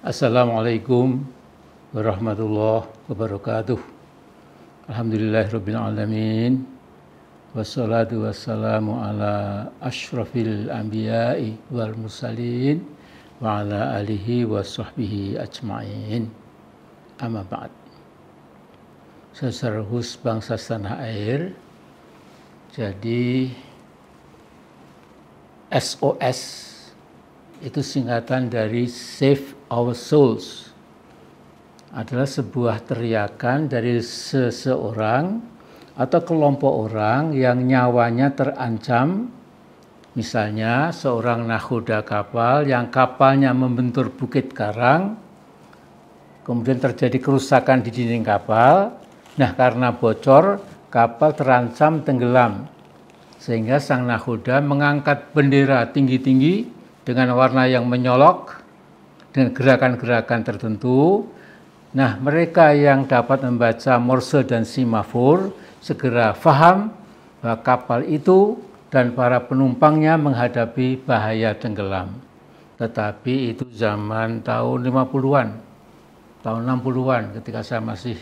Assalamualaikum warahmatullahi wabarakatuh. Alhamdulillahirabbil alamin. Wassalatu wassalamu ala asyrafil anbiya'i wal mursalin wa ala alihi wa sahbihi ajma'in. Amma ba'd. Saudara bangsa tanah air, jadi SOS itu singkatan dari Save Our Souls, adalah sebuah teriakan dari seseorang atau kelompok orang yang nyawanya terancam. Misalnya seorang nakhoda kapal yang kapalnya membentur bukit karang, kemudian terjadi kerusakan di dinding kapal. Nah, karena bocor, kapal terancam tenggelam, sehingga sang nakhoda mengangkat bendera tinggi-tinggi dengan warna yang menyolok, dengan gerakan-gerakan tertentu. Nah, mereka yang dapat membaca Morse dan Semafor segera paham bahwa kapal itu dan para penumpangnya menghadapi bahaya tenggelam. Tetapi itu zaman tahun 50-an, tahun 60-an ketika saya masih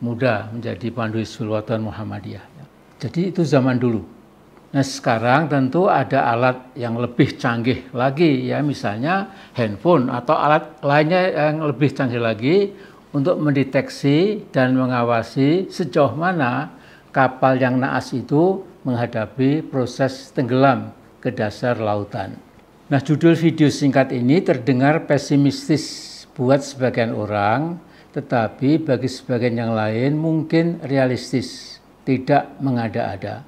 muda menjadi Pandu Hizbul Wathan Muhammadiyah. Jadi itu zaman dulu. Nah, sekarang tentu ada alat yang lebih canggih lagi, ya, misalnya handphone atau alat lainnya yang lebih canggih lagi untuk mendeteksi dan mengawasi sejauh mana kapal yang naas itu menghadapi proses tenggelam ke dasar lautan. Nah, judul video singkat ini terdengar pesimistis buat sebagian orang, tetapi bagi sebagian yang lain mungkin realistis, tidak mengada-ada.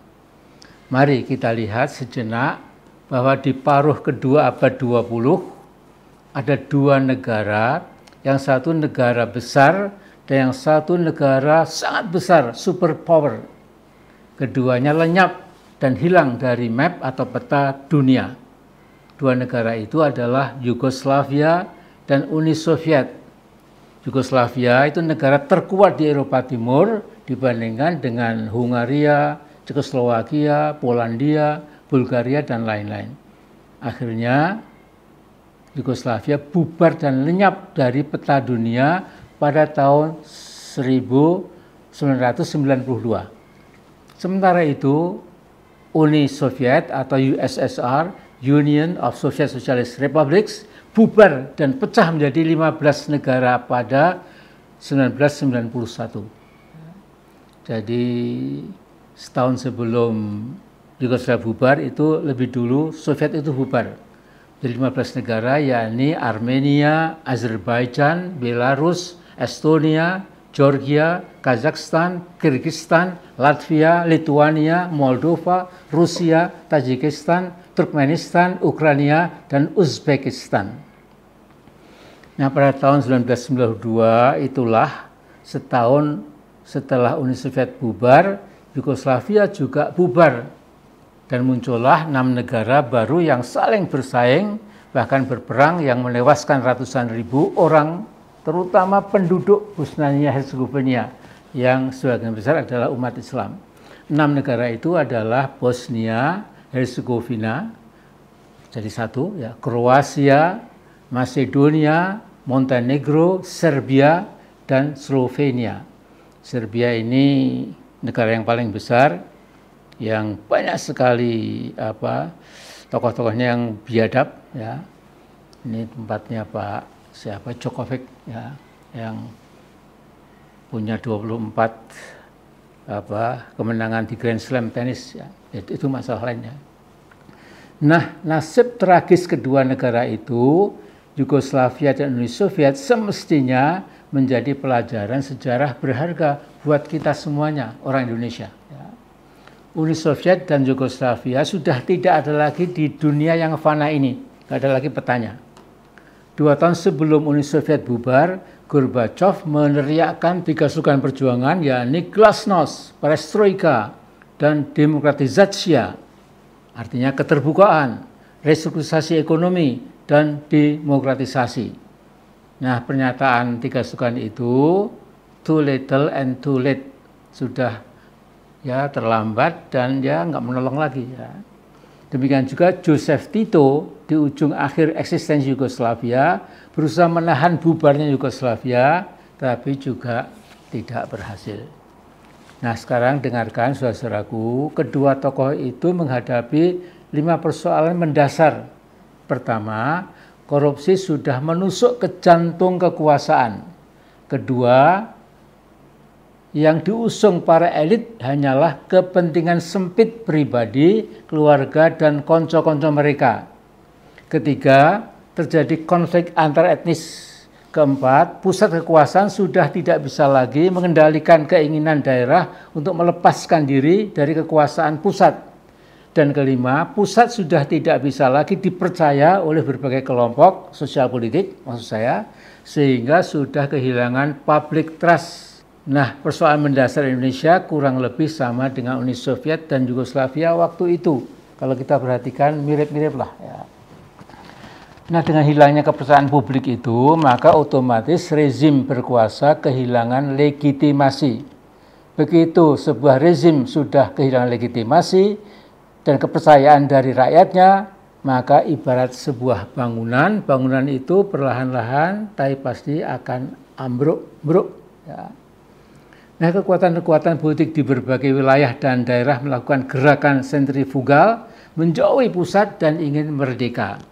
Mari kita lihat sejenak bahwa di paruh kedua abad 20 ada dua negara, yang satu negara besar dan yang satu negara sangat besar, superpower. Keduanya lenyap dan hilang dari map atau peta dunia. Dua negara itu adalah Yugoslavia dan Uni Soviet. Yugoslavia itu negara terkuat di Eropa Timur dibandingkan dengan Hungaria, Cekoslowakia, Polandia, Bulgaria, dan lain-lain. Akhirnya Yugoslavia bubar dan lenyap dari peta dunia pada tahun 1992. Sementara itu, Uni Soviet atau USSR, Union of Soviet Socialist Republics, bubar dan pecah menjadi 15 negara pada 1991. Jadi setahun sebelum Yugoslavia bubar itu lebih dulu Soviet itu bubar. Jadi 15 negara, yakni Armenia, Azerbaijan, Belarus, Estonia, Georgia, Kazakhstan, Kyrgyzstan, Latvia, Lithuania, Moldova, Rusia, Tajikistan, Turkmenistan, Ukraina, dan Uzbekistan. Nah, pada tahun 1992 itulah setahun setelah Uni Soviet bubar, Yugoslavia juga bubar dan muncullah 6 negara baru yang saling bersaing, bahkan berperang yang menewaskan ratusan ribu orang, terutama penduduk Bosnia-Herzegovina yang sebagian besar adalah umat Islam. 6 negara itu adalah Bosnia, Herzegovina, jadi satu, ya, Kroasia, Macedonia, Montenegro, Serbia, dan Slovenia. Serbia ini negara yang paling besar, yang banyak sekali tokoh-tokohnya yang biadab, ya. Ini tempatnya Pak Djokovic, ya, yang punya 24 kemenangan di Grand Slam tenis, ya. Itu masalah lainnya. Nah, nasib tragis kedua negara itu, Yugoslavia dan Uni Soviet, semestinya menjadi pelajaran sejarah berharga buat kita semuanya, orang Indonesia. Uni Soviet dan Yugoslavia sudah tidak ada lagi di dunia yang fana ini, tidak ada lagi petanya. 2 tahun sebelum Uni Soviet bubar, Gorbachev meneriakkan 3 slogan perjuangan, yakni Glasnost, Perestroika, dan Demokratizatsiya, artinya keterbukaan, restrukturisasi ekonomi, dan demokratisasi. Nah, pernyataan 3 slogan itu, too little and too late, sudah ya terlambat dan ya nggak menolong lagi, ya. Demikian juga Joseph Tito di ujung akhir eksistensi Yugoslavia berusaha menahan bubarnya Yugoslavia, tapi juga tidak berhasil. Nah, sekarang dengarkan saudara-saudaraku, kedua tokoh itu menghadapi 5 persoalan mendasar. Pertama, korupsi sudah menusuk ke jantung kekuasaan. Kedua, yang diusung para elit hanyalah kepentingan sempit pribadi, keluarga, dan konco-konco mereka. Ketiga, terjadi konflik antar etnis. Keempat, pusat kekuasaan sudah tidak bisa lagi mengendalikan keinginan daerah untuk melepaskan diri dari kekuasaan pusat. Dan kelima, pusat sudah tidak bisa lagi dipercaya oleh berbagai kelompok sosial politik, maksud saya, sehingga sudah kehilangan public trust. Nah, persoalan mendasar Indonesia kurang lebih sama dengan Uni Soviet dan Yugoslavia waktu itu. Kalau kita perhatikan mirip-mirip lah ya. Nah, dengan hilangnya kepercayaan publik itu, maka otomatis rezim berkuasa kehilangan legitimasi. Begitu sebuah rezim sudah kehilangan legitimasi dan kepercayaan dari rakyatnya, maka ibarat sebuah bangunan, bangunan itu perlahan-lahan tapi pasti akan ambruk. Ya. Nah, kekuatan-kekuatan politik di berbagai wilayah dan daerah melakukan gerakan sentrifugal menjauhi pusat dan ingin merdeka.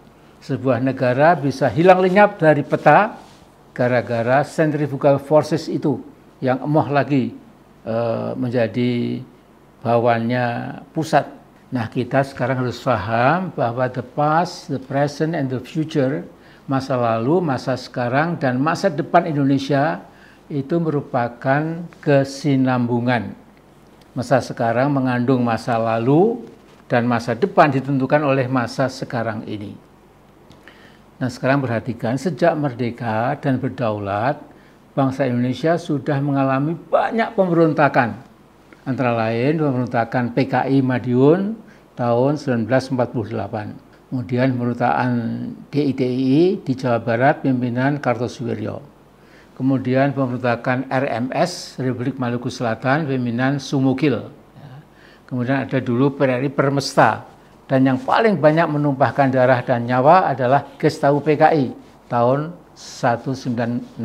Sebuah negara bisa hilang lenyap dari peta gara-gara centrifugal forces itu yang emoh lagi menjadi bawaannya pusat. Nah, kita sekarang harus paham bahwa the past, the present, and the future, masa lalu, masa sekarang, dan masa depan Indonesia itu merupakan kesinambungan. Masa sekarang mengandung masa lalu dan masa depan ditentukan oleh masa sekarang ini. Nah, sekarang perhatikan, sejak merdeka dan berdaulat, bangsa Indonesia sudah mengalami banyak pemberontakan. Antara lain pemberontakan PKI Madiun tahun 1948. Kemudian pemberontakan DITII di Jawa Barat pimpinan Kartosuwiryo. Kemudian pemberontakan RMS, Republik Maluku Selatan, pimpinan Sumukil. Kemudian ada dulu PRRI Permesta. Dan yang paling banyak menumpahkan darah dan nyawa adalah Gestapu PKI tahun 1965.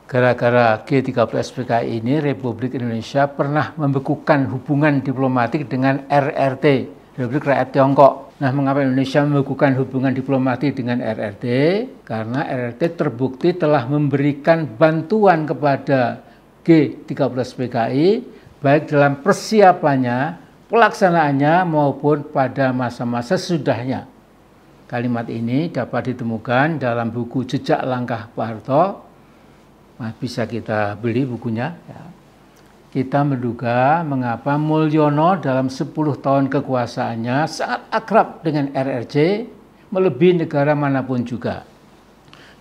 Gara-gara G30 PKI ini, Republik Indonesia pernah membekukan hubungan diplomatik dengan RRT, Republik Rakyat Tiongkok. Nah, mengapa Indonesia membekukan hubungan diplomatik dengan RRT? Karena RRT terbukti telah memberikan bantuan kepada G30 PKI, baik dalam persiapannya, pelaksanaannya, maupun pada masa-masa sesudahnya. Kalimat ini dapat ditemukan dalam buku Jejak Langkah Pak Harto. Nah, bisa kita beli bukunya. Ya. Kita menduga mengapa Mulyono dalam 10 tahun kekuasaannya sangat akrab dengan RRC, melebihi negara manapun juga.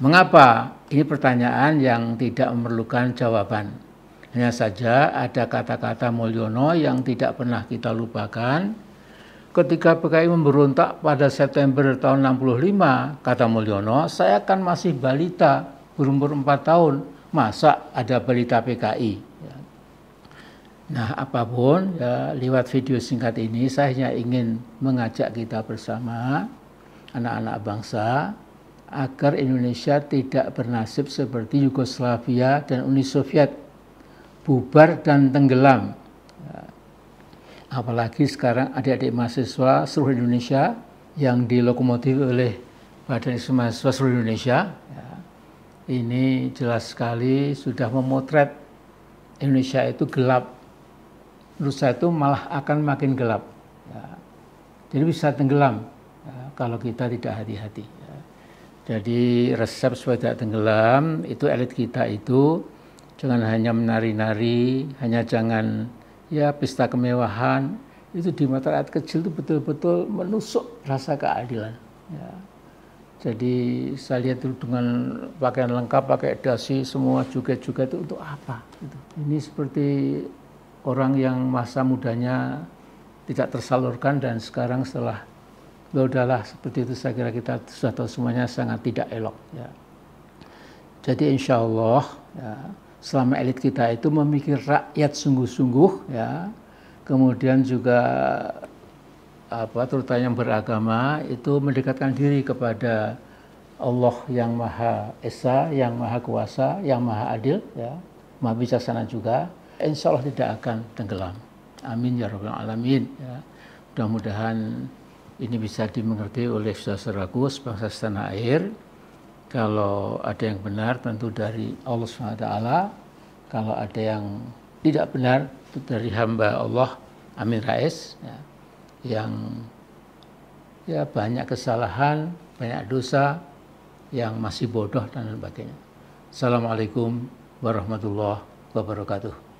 Mengapa? Ini pertanyaan yang tidak memerlukan jawaban. Hanya saja ada kata-kata Mulyono yang tidak pernah kita lupakan. Ketika PKI memberontak pada September tahun 65, kata Mulyono, saya kan masih balita, berumur 4 tahun. Masa ada balita PKI? Nah, apapun, ya, lewat video singkat ini saya hanya ingin mengajak kita bersama, anak-anak bangsa, agar Indonesia tidak bernasib seperti Yugoslavia dan Uni Soviet, bubar dan tenggelam. Ya. Apalagi sekarang adik-adik mahasiswa seluruh Indonesia yang dilokomotif oleh Badan Eksekutif Mahasiswa seluruh Indonesia, ya, ini jelas sekali sudah memotret Indonesia itu gelap. Menurut saya itu malah akan makin gelap. Ya. Jadi bisa tenggelam ya, kalau kita tidak hati-hati. Ya. Jadi resep supaya tidak tenggelam itu elit kita itu jangan hanya menari-nari, hanya jangan ya pesta kemewahan. Itu di mata rakyat kecil itu betul-betul menusuk rasa keadilan. Ya. Jadi saya lihat itu dengan pakaian lengkap, pakai dasi, semua joget-joget itu untuk apa? Gitu. Ini seperti orang yang masa mudanya tidak tersalurkan dan sekarang setelah udahlah seperti itu, saya kira kita sudah tahu semuanya sangat tidak elok. Ya. Jadi insya Allah ya, selama elit kita itu memikir rakyat sungguh-sungguh, ya, kemudian juga terutama yang beragama itu mendekatkan diri kepada Allah yang Maha Esa, yang Maha Kuasa, yang Maha Adil, ya, Maha Bijaksana juga, insya Allah tidak akan tenggelam. Amin ya rabbal alamin. Ya. Mudah-mudahan ini bisa dimengerti oleh saudara-saudaraku sebangsa setanah air. Kalau ada yang benar tentu dari Allah SWT. Kalau ada yang tidak benar itu dari hamba Allah Amin Rais, ya, yang ya banyak kesalahan, banyak dosa, yang masih bodoh dan sebagainya. Assalamualaikum warahmatullahi wabarakatuh.